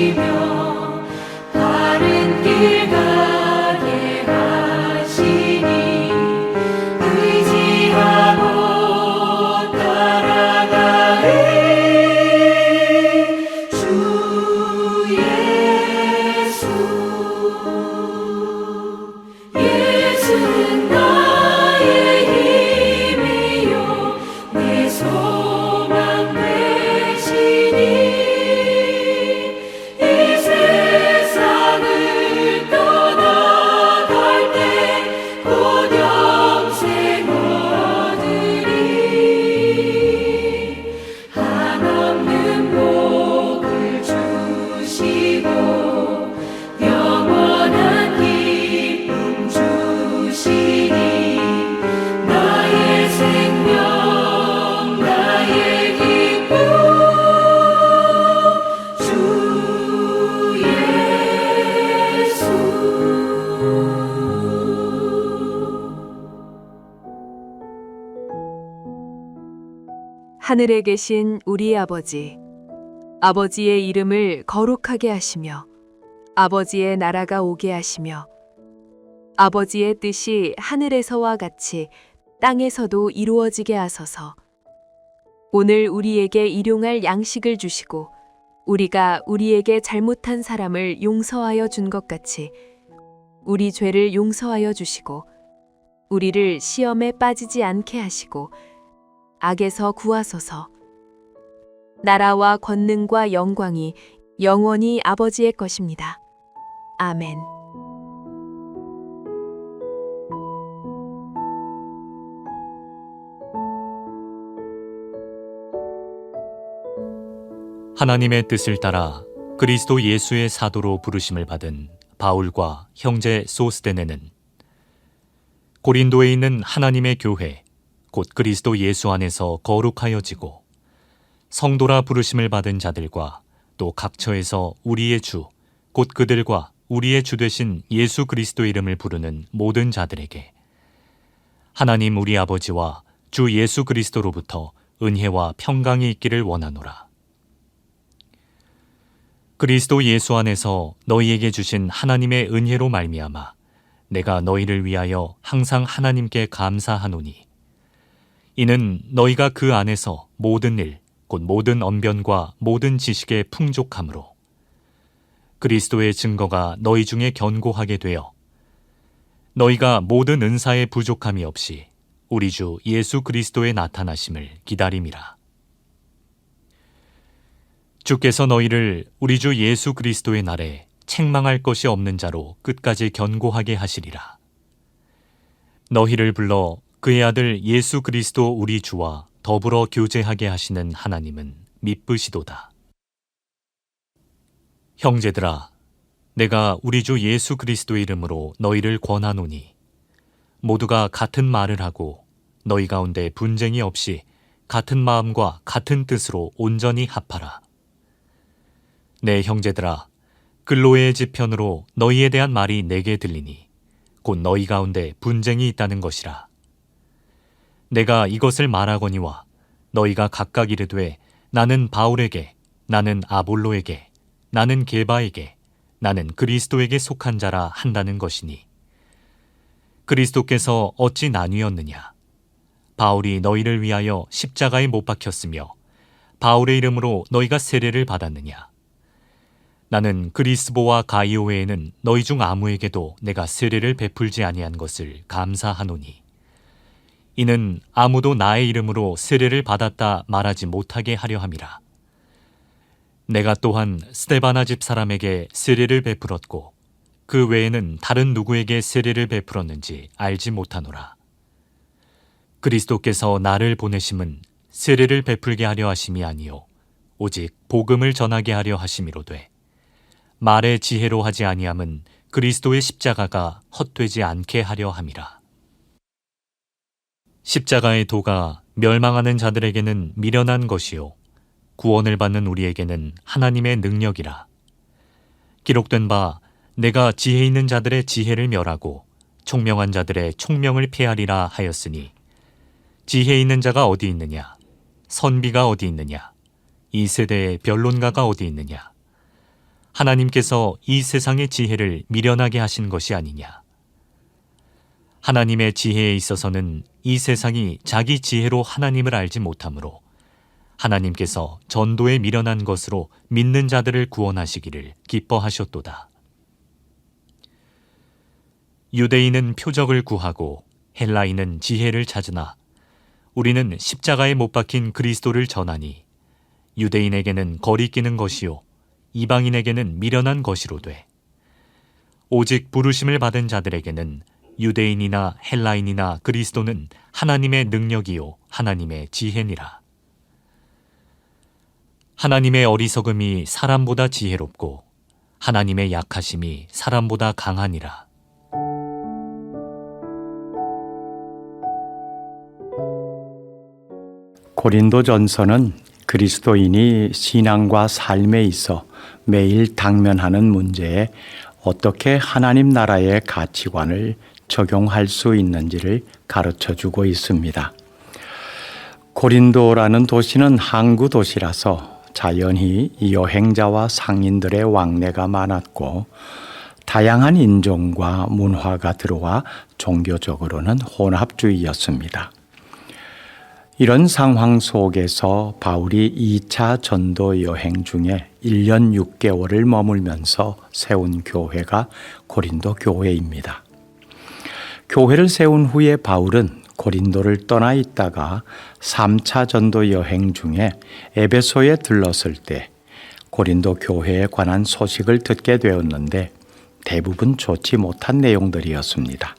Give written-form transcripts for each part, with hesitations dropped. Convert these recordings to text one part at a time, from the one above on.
하시며 바른 길 가게 하시니 의지하고 따라가리 주 예수. 예수는 나의 힘이요 내 소망 되시니 이 세상을 떠나갈 때 곧 영생 얻으리. 한없는 복을 주시고 영원한 기쁨 주시니 나의 생명 나의 기쁨 주 예수. 하늘에 계신 우리 아버지, 아버지의 이름을 거룩하게 하시며 아버지의 나라가 오게 하시며 아버지의 뜻이 하늘에서와 같이 땅에서도 이루어지게 하소서. 오늘 우리에게 일용할 양식을 주시고 우리가 우리에게 잘못한 사람을 용서하여 준 것 같이 우리 죄를 용서하여 주시고 우리를 시험에 빠지지 않게 하시고 악에서 구하소서. 나라와 권능과 영광이 영원히 아버지의 것입니다. 아멘. 하나님의 뜻을 따라 그리스도 예수의 사도로 부르심을 받은 바울과 형제 소스데네는 고린도에 있는 하나님의 교회 곧 그리스도 예수 안에서 거룩하여지고 성도라 부르심을 받은 자들과 또 각처에서 우리의 주 곧 그들과 우리의 주 되신 예수 그리스도 이름을 부르는 모든 자들에게 하나님 우리 아버지와 주 예수 그리스도로부터 은혜와 평강이 있기를 원하노라. 그리스도 예수 안에서 너희에게 주신 하나님의 은혜로 말미암아 내가 너희를 위하여 항상 하나님께 감사하노니 이는 너희가 그 안에서 모든 일 곧 모든 언변과 모든 지식에 풍족함으로 그리스도의 증거가 너희 중에 견고하게 되어 너희가 모든 은사에 부족함이 없이 우리 주 예수 그리스도의 나타나심을 기다림이라. 주께서 너희를 우리 주 예수 그리스도의 날에 책망할 것이 없는 자로 끝까지 견고하게 하시리라. 너희를 불러 그의 아들 예수 그리스도 우리 주와 더불어 교제하게 하시는 하나님은 미쁘시도다. 형제들아, 내가 우리 주 예수 그리스도의 이름으로 너희를 권하노니 모두가 같은 말을 하고 너희 가운데 분쟁이 없이 같은 마음과 같은 뜻으로 온전히 합하라. 내 형제들아, 글로의 지편으로 너희에 대한 말이 내게 들리니 곧 너희 가운데 분쟁이 있다는 것이라. 내가 이것을 말하거니와 너희가 각각 이르되 나는 바울에게, 나는 아볼로에게, 나는 게바에게, 나는 그리스도에게 속한 자라 한다는 것이니 그리스도께서 어찌 나뉘었느냐? 바울이 너희를 위하여 십자가에 못 박혔으며 바울의 이름으로 너희가 세례를 받았느냐? 나는 그리스보와 가이오 외에는 너희 중 아무에게도 내가 세례를 베풀지 아니한 것을 감사하노니 이는 아무도 나의 이름으로 세례를 받았다 말하지 못하게 하려 함이라. 내가 또한 스데바나 집 사람에게 세례를 베풀었고 그 외에는 다른 누구에게 세례를 베풀었는지 알지 못하노라. 그리스도께서 나를 보내심은 세례를 베풀게 하려 하심이 아니요 오직 복음을 전하게 하려 하심이로되 말의 지혜로 하지 아니함은 그리스도의 십자가가 헛되지 않게 하려 함이라. 십자가의 도가 멸망하는 자들에게는 미련한 것이요 구원을 받는 우리에게는 하나님의 능력이라. 기록된 바 내가 지혜 있는 자들의 지혜를 멸하고 총명한 자들의 총명을 폐하리라 하였으니 지혜 있는 자가 어디 있느냐? 선비가 어디 있느냐? 이 세대의 변론가가 어디 있느냐? 하나님께서 이 세상의 지혜를 미련하게 하신 것이 아니냐. 하나님의 지혜에 있어서는 이 세상이 자기 지혜로 하나님을 알지 못하므로 하나님께서 전도에 미련한 것으로 믿는 자들을 구원하시기를 기뻐하셨도다. 유대인은 표적을 구하고 헬라인은 지혜를 찾으나 우리는 십자가에 못 박힌 그리스도를 전하니 유대인에게는 거리끼는 것이요 이방인에게는 미련한 것이로되 오직 부르심을 받은 자들에게는 유대인이나 헬라인이나 그리스도는 하나님의 능력이요 하나님의 지혜니라. 하나님의 어리석음이 사람보다 지혜롭고 하나님의 약하심이 사람보다 강하니라. 고린도전서는 그리스도인이 신앙과 삶에 있어 매일 당면하는 문제에 어떻게 하나님 나라의 가치관을 적용할 수 있는지를 가르쳐주고 있습니다. 고린도라는 도시는 항구 도시라서 자연히 여행자와 상인들의 왕래가 많았고 다양한 인종과 문화가 들어와 종교적으로는 혼합주의였습니다. 이런 상황 속에서 바울이 2차 전도 여행 중에 1년 6개월을 머물면서 세운 교회가 고린도 교회입니다. 교회를 세운 후에 바울은 고린도를 떠나 있다가 3차 전도 여행 중에 에베소에 들렀을 때 고린도 교회에 관한 소식을 듣게 되었는데 대부분 좋지 못한 내용들이었습니다.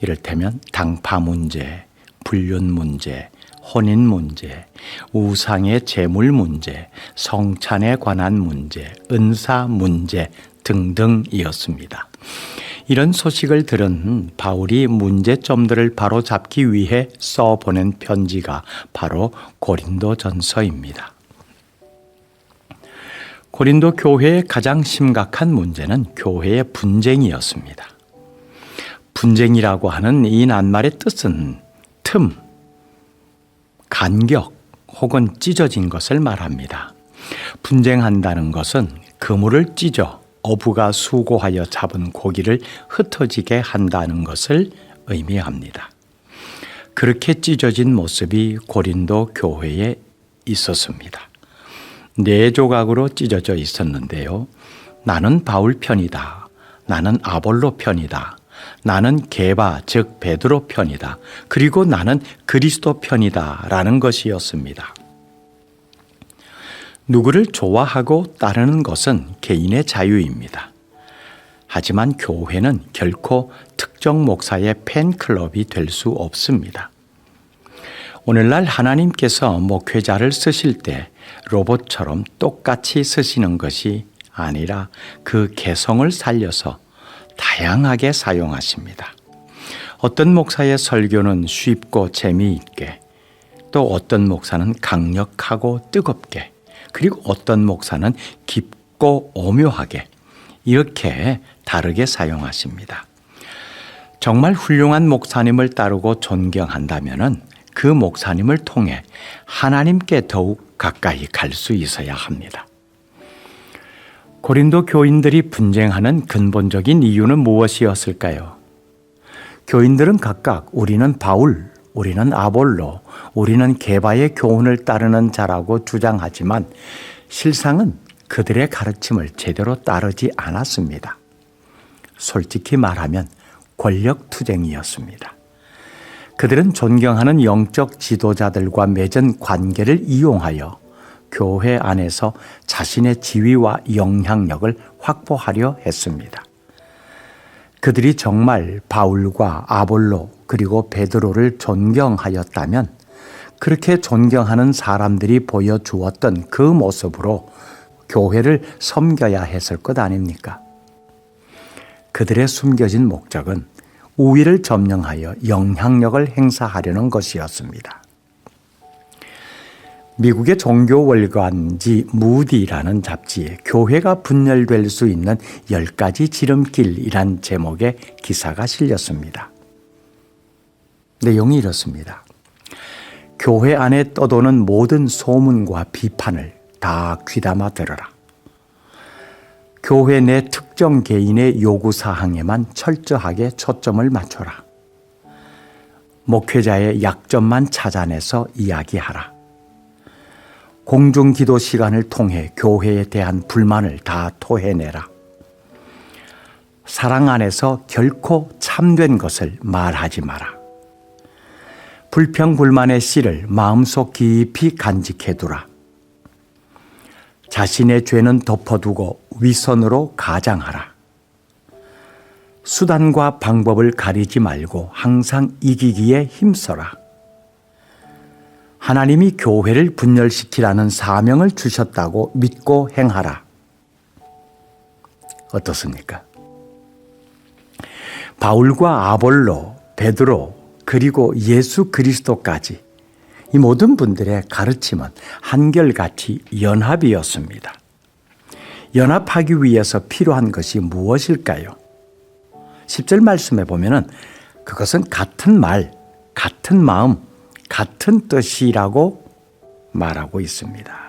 이를테면 당파 문제, 불륜 문제, 혼인 문제, 우상의 제물 문제, 성찬에 관한 문제, 은사 문제 등등이었습니다. 이런 소식을 들은 바울이 문제점들을 바로 잡기 위해 써보낸 편지가 바로 고린도전서입니다. 고린도 교회의 가장 심각한 문제는 교회의 분쟁이었습니다. 분쟁이라고 하는 이 낱말의 뜻은 틈, 간격 혹은 찢어진 것을 말합니다. 분쟁한다는 것은 그물을 찢어 어부가 수고하여 잡은 고기를 흩어지게 한다는 것을 의미합니다. 그렇게 찢어진 모습이 고린도 교회에 있었습니다. 4조각으로 찢어져 있었는데요. 나는 바울 편이다. 나는 아볼로 편이다. 나는 게바 즉 베드로 편이다. 그리고 나는 그리스도 편이다 라는 것이었습니다. 누구를 좋아하고 따르는 것은 개인의 자유입니다. 하지만 교회는 결코 특정 목사의 팬클럽이 될 수 없습니다. 오늘날 하나님께서 목회자를 쓰실 때 로봇처럼 똑같이 쓰시는 것이 아니라 그 개성을 살려서 다양하게 사용하십니다. 어떤 목사의 설교는 쉽고 재미있게, 또 어떤 목사는 강력하고 뜨겁게, 그리고 어떤 목사는 깊고 오묘하게 이렇게 다르게 사용하십니다. 정말 훌륭한 목사님을 따르고 존경한다면 그 목사님을 통해 하나님께 더욱 가까이 갈 수 있어야 합니다. 고린도 교인들이 분쟁하는 근본적인 이유는 무엇이었을까요? 교인들은 각각 우리는 바울, 우리는 아볼로, 우리는 게바의 교훈을 따르는 자라고 주장하지만 실상은 그들의 가르침을 제대로 따르지 않았습니다. 솔직히 말하면 권력투쟁이었습니다. 그들은 존경하는 영적 지도자들과 맺은 관계를 이용하여 교회 안에서 자신의 지위와 영향력을 확보하려 했습니다. 그들이 정말 바울과 아볼로 그리고 베드로를 존경하였다면 그렇게 존경하는 사람들이 보여주었던 그 모습으로 교회를 섬겨야 했을 것 아닙니까? 그들의 숨겨진 목적은 우위를 점령하여 영향력을 행사하려는 것이었습니다. 미국의 종교 월간지 무디라는 잡지에 교회가 분열될 수 있는 10가지 지름길이란 제목의 기사가 실렸습니다. 내용이 이렇습니다. 교회 안에 떠도는 모든 소문과 비판을 다 귀담아 들어라. 교회 내 특정 개인의 요구사항에만 철저하게 초점을 맞춰라. 목회자의 약점만 찾아내서 이야기하라. 공중기도 시간을 통해 교회에 대한 불만을 다 토해내라. 사랑 안에서 결코 참된 것을 말하지 마라. 불평불만의 씨를 마음속 깊이 간직해두라. 자신의 죄는 덮어두고 위선으로 가장하라. 수단과 방법을 가리지 말고 항상 이기기에 힘써라. 하나님이 교회를 분열시키라는 사명을 주셨다고 믿고 행하라. 어떻습니까? 바울과 아볼로, 베드로, 그리고 예수 그리스도까지 이 모든 분들의 가르침은 한결같이 연합이었습니다. 연합하기 위해서 필요한 것이 무엇일까요? 10절 말씀에 보면은 그것은 같은 말, 같은 마음, 같은 뜻이라고 말하고 있습니다.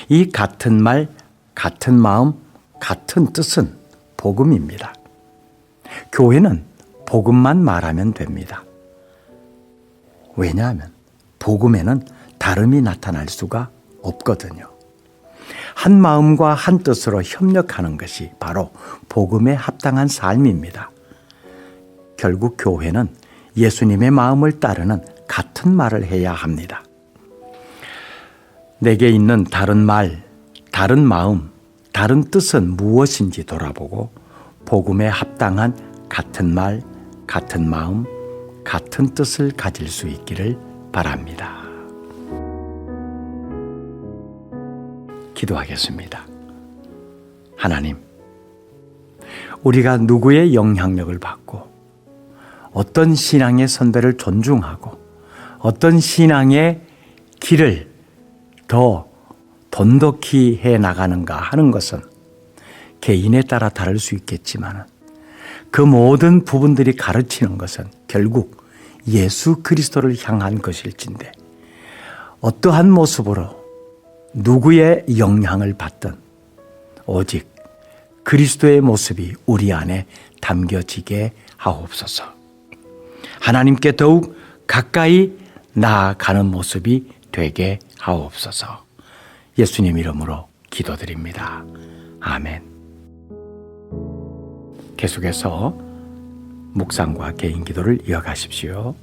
이 같은 말, 같은 마음, 같은 뜻은 복음입니다. 교회는 복음만 말하면 됩니다. 왜냐하면 복음에는 다름이 나타날 수가 없거든요. 한 마음과 한 뜻으로 협력하는 것이 바로 복음에 합당한 삶입니다. 결국 교회는 예수님의 마음을 따르는 같은 말을 해야 합니다. 내게 있는 다른 말, 다른 마음, 다른 뜻은 무엇인지 돌아보고 복음에 합당한 같은 말, 같은 마음, 같은 뜻을 가질 수 있기를 바랍니다. 기도하겠습니다. 하나님, 우리가 누구의 영향력을 받고 어떤 신앙의 선배를 존중하고 어떤 신앙의 길을 더 돈독히 해 나가는가 하는 것은 개인에 따라 다를 수 있겠지만 그 모든 부분들이 가르치는 것은 결국 예수 그리스도를 향한 것일진데 어떠한 모습으로 누구의 영향을 받든 오직 그리스도의 모습이 우리 안에 담겨지게 하옵소서. 하나님께 더욱 가까이 나아가는 모습이 되게 하옵소서. 예수님 이름으로 기도드립니다. 아멘. 계속해서 묵상과 개인 기도를 이어가십시오.